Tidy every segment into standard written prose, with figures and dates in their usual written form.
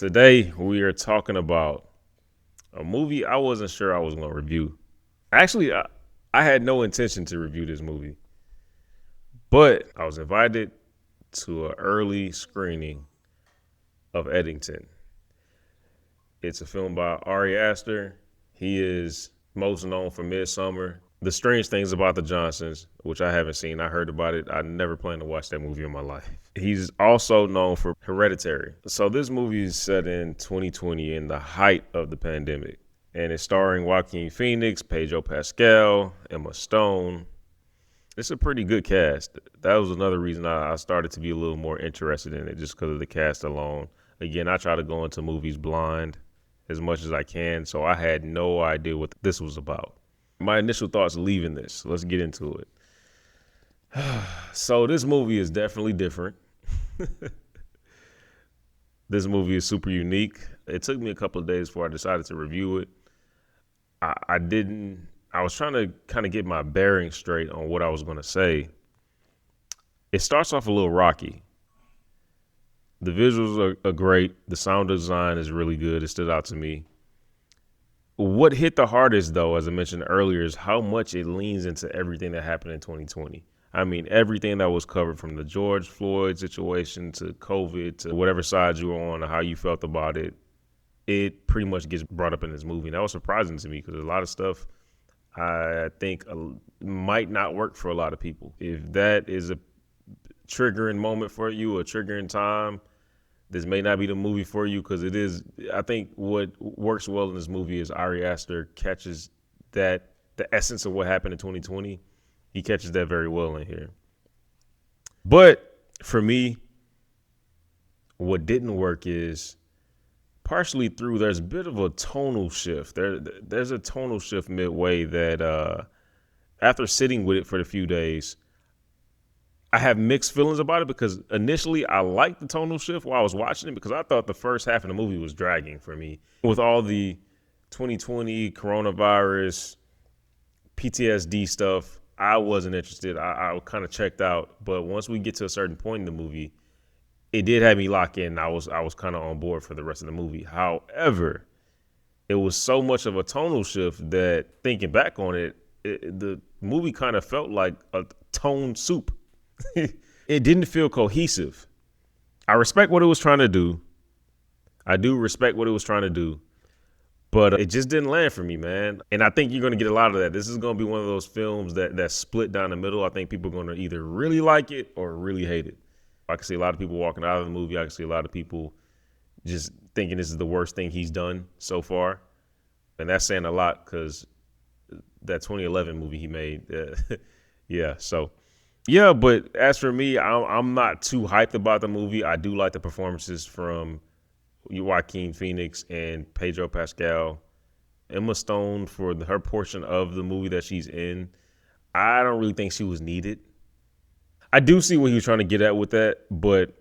Today, we are talking about a movie I wasn't sure I was going to review. Actually, I had no intention to review this movie, but I was invited to an early screening of Eddington. It's a film by Ari Aster. He is most known for Midsummer. The Strange Things About the Johnsons, which I haven't seen. I heard about it. I never planned to watch that movie in my life. He's also known for Hereditary. So this movie is set in 2020 in the height of the pandemic. And it's starring Joaquin Phoenix, Pedro Pascal, Emma Stone. It's a pretty good cast. That was another reason I started to be a little more interested in it, just because of the cast alone. Again, I try to go into movies blind as much as I can, so I had no idea what this was about. My initial thoughts leaving this. Let's get into it. So this movie is definitely different. This movie is super unique. It took me a couple of days before I decided to review it. I was trying to kind of get my bearings straight on what I was going to say. It starts off a little rocky. The visuals are great. The sound design is really good. It stood out to me. What hit the hardest, though, as I mentioned earlier, is how much it leans into everything that happened in 2020. I mean, everything that was covered, from the George Floyd situation to COVID to whatever side you were on or how you felt about it, it pretty much gets brought up in this movie. And that was surprising to me because a lot of stuff I think might not work for a lot of people. If that is a triggering moment for you, a triggering time, this may not be the movie for you, because it is. I think what works well in this movie is Ari Aster catches the essence of what happened in 2020. He catches that very well in here. But for me, what didn't work is partially through there's a bit of a tonal shift. There's a tonal shift midway that after sitting with it for a few days, I have mixed feelings about it, because initially I liked the tonal shift while I was watching it, because I thought the first half of the movie was dragging for me. With all the 2020 coronavirus, PTSD stuff, I wasn't interested. I kind of checked out. But once we get to a certain point in the movie, it did have me lock in. I was kind of on board for the rest of the movie. However, it was so much of a tonal shift that, thinking back on it, the movie kind of felt like a tone soup. It didn't feel cohesive. I respect what it was trying to do. I do respect what it was trying to do. But it just didn't land for me, man. And I think you're going to get a lot of that. This is going to be one of those films that split down the middle. I think people are going to either really like it or really hate it. I can see a lot of people walking out of the movie. I can see a lot of people just thinking this is the worst thing he's done so far. And that's saying a lot, because that 2011 movie he made, yeah, so... Yeah, but as for me, I'm not too hyped about the movie. I do like the performances from Joaquin Phoenix and Pedro Pascal. Emma Stone, for her portion of the movie that she's in, I don't really think she was needed. I do see what he was trying to get at with that, but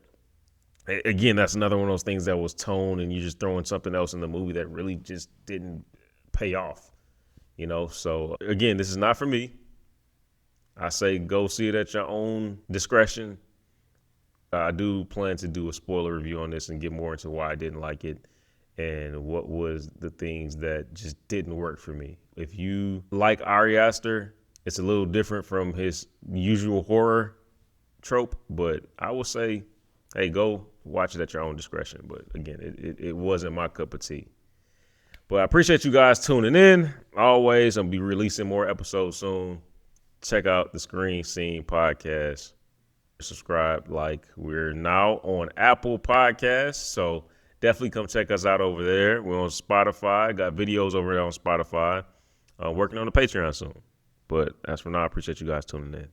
again, that's another one of those things that was tone, and you're just throwing something else in the movie that really just didn't pay off, So again, this is not for me. I say go see it at your own discretion. I do plan to do a spoiler review on this and get more into why I didn't like it and what was the things that just didn't work for me. If you like Ari Aster, it's a little different from his usual horror trope, but I will say, hey, go watch it at your own discretion. But again, it wasn't my cup of tea. But I appreciate you guys tuning in. Always, I'll be releasing more episodes soon. Check out the Screen Scene podcast. Subscribe, we're now on Apple Podcasts, so definitely come check us out over there. We're on Spotify. Got videos over there on Spotify. Working on the Patreon soon. But as for now, I appreciate you guys tuning in.